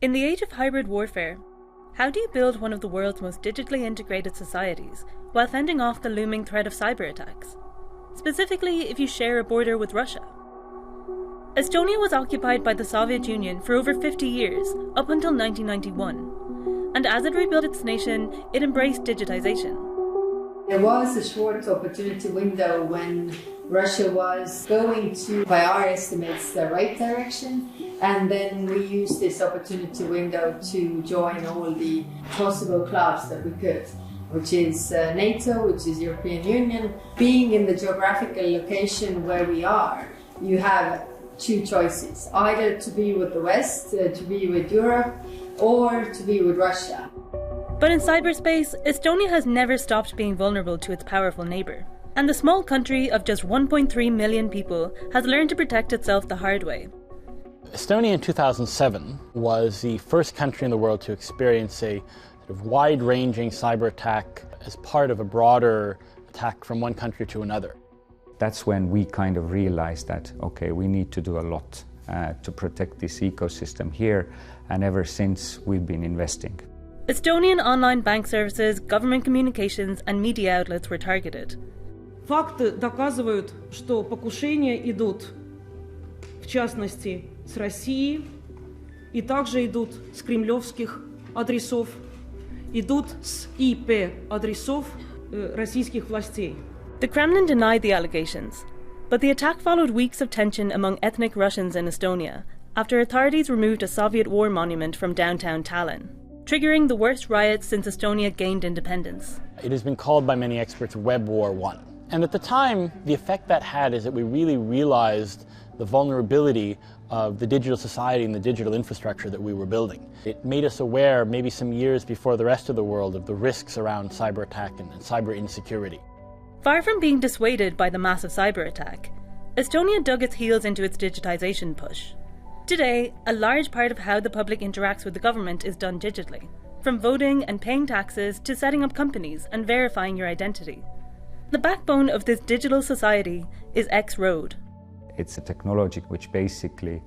In the age of hybrid warfare, how do you build one of the world's most digitally integrated societies while fending off the looming threat of cyber attacks? Specifically, if you share a border with Russia. Estonia was occupied by the Soviet Union for over 50 years, up until 1991. And as it rebuilt its nation, it embraced digitization. There was a short opportunity window when Russia was going to, by our estimates, the right direction. And then we used this opportunity window to join all the possible clubs that we could, which is NATO, which is European Union. Being in the geographical location where we are, you have two choices, either to be with the West, to be with Europe, or to be with Russia. But in cyberspace, Estonia has never stopped being vulnerable to its powerful neighbour. And the small country of just 1.3 million people has learned to protect itself the hard way. Estonia in 2007 was the first country in the world to experience a sort of wide-ranging cyber attack as part of a broader attack from one country to another. That's when we kind of realized that, okay, we need to do a lot to protect this ecosystem here, and ever since we've been investing. Estonian online bank services, government communications and media outlets were targeted. Факты доказывают, что покушения идут, в частности, с России, и также идут с кремлевских адресов, идут с IP-адресов российских властей. The Kremlin denied the allegations, but the attack followed weeks of tension among ethnic Russians in Estonia after authorities removed a Soviet war monument from downtown Tallinn, triggering the worst riots since Estonia gained independence. It has been called by many experts Web War 1. And at the time, the effect that had is that we really realized the vulnerability of the digital society and the digital infrastructure that we were building. It made us aware, maybe some years before the rest of the world, of the risks around cyber attack and cyber insecurity. Far from being dissuaded by the massive cyber attack, Estonia dug its heels into its digitization push. Today, a large part of how the public interacts with the government is done digitally, from voting and paying taxes to setting up companies and verifying your identity. The backbone of this digital society is X-Road. It's a technology which basically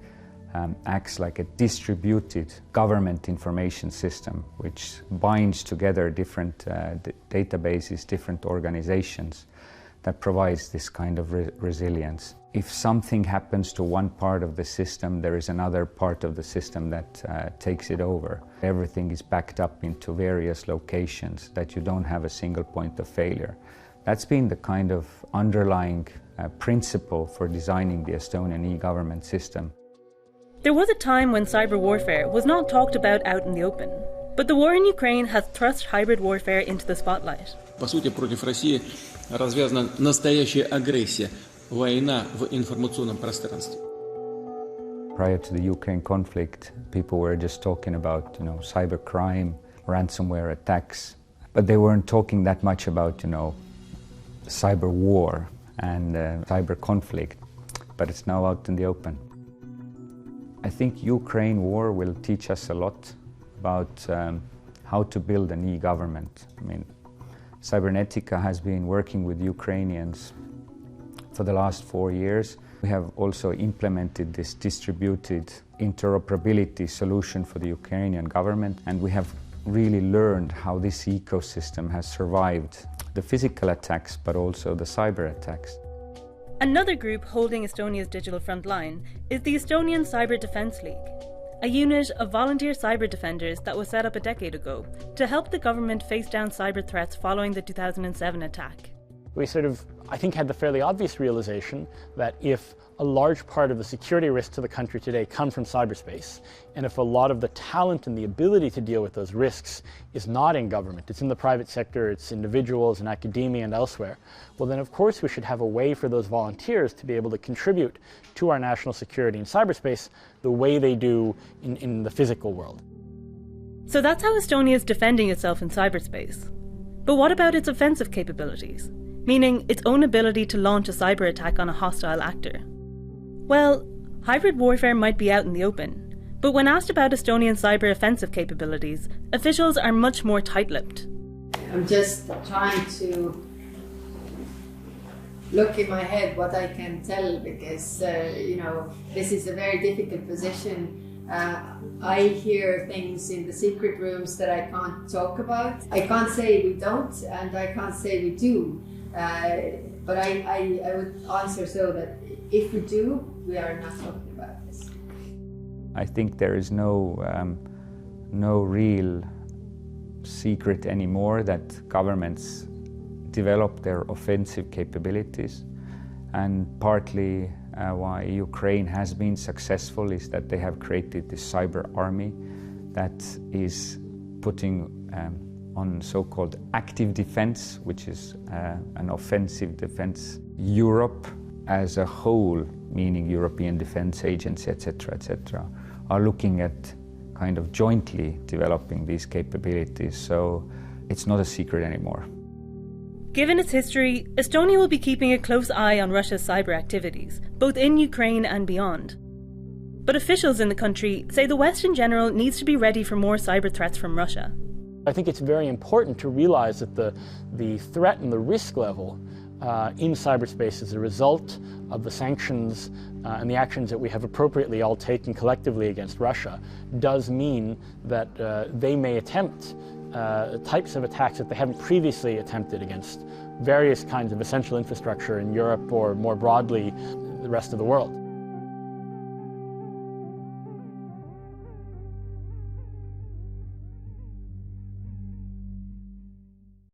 acts like a distributed government information system, which binds together different databases, different organizations, that provides this kind of resilience. If something happens to one part of the system, there is another part of the system that takes it over. Everything is backed up into various locations that you don't have a single point of failure. That's been the kind of underlying principle for designing the Estonian e-government system. There was a time when cyber warfare was not talked about out in the open, but the war in Ukraine has thrust hybrid warfare into the spotlight. По сути, против России развязана настоящая агрессия, война в информационном пространстве. Prior to the Ukraine conflict, people were just talking about, cybercrime, ransomware attacks, but they weren't talking that much about, cyber war and cyber conflict, but it's now out in the open. I think Ukraine war will teach us a lot about how to build an e-government. Cybernetica has been working with Ukrainians for the last 4 years. We have also implemented this distributed interoperability solution for the Ukrainian government, and we have really learned how this ecosystem has survived the physical attacks, but also the cyber attacks. Another group holding Estonia's digital front line is the Estonian Cyber Defence League, a unit of volunteer cyber defenders that was set up a decade ago to help the government face down cyber threats following the 2007 attack. We I think, had the fairly obvious realization that if a large part of the security risks to the country today come from cyberspace, and if a lot of the talent and the ability to deal with those risks is not in government, it's in the private sector, it's individuals in academia and elsewhere, well then of course we should have a way for those volunteers to be able to contribute to our national security in cyberspace the way they do in the physical world. So that's how Estonia is defending itself in cyberspace. But what about its offensive capabilities? Meaning its own ability to launch a cyber attack on a hostile actor. Well, hybrid warfare might be out in the open, but when asked about Estonian cyber offensive capabilities, officials are much more tight-lipped. I'm just trying to look in my head what I can tell, because this is a very difficult position I hear things in the secret rooms that I can't talk about. I can't say we don't, and I can't say we do. But I would answer so that if we do, we are not talking about this. I think there is no real secret anymore that governments develop their offensive capabilities, and partly why Ukraine has been successful is that they have created this cyber army that is putting on so-called active defense, which is an offensive defense. Europe as a whole, meaning European Defense Agency, etc., are looking at kind of jointly developing these capabilities, so it's not a secret anymore. Given its history, Estonia will be keeping a close eye on Russia's cyber activities, both in Ukraine and beyond. But officials in the country say the West in general needs to be ready for more cyber threats from Russia. I think it's very important to realize that the threat and the risk level in cyberspace as a result of the sanctions and the actions that we have appropriately all taken collectively against Russia does mean that they may attempt types of attacks that they haven't previously attempted against various kinds of essential infrastructure in Europe or more broadly the rest of the world.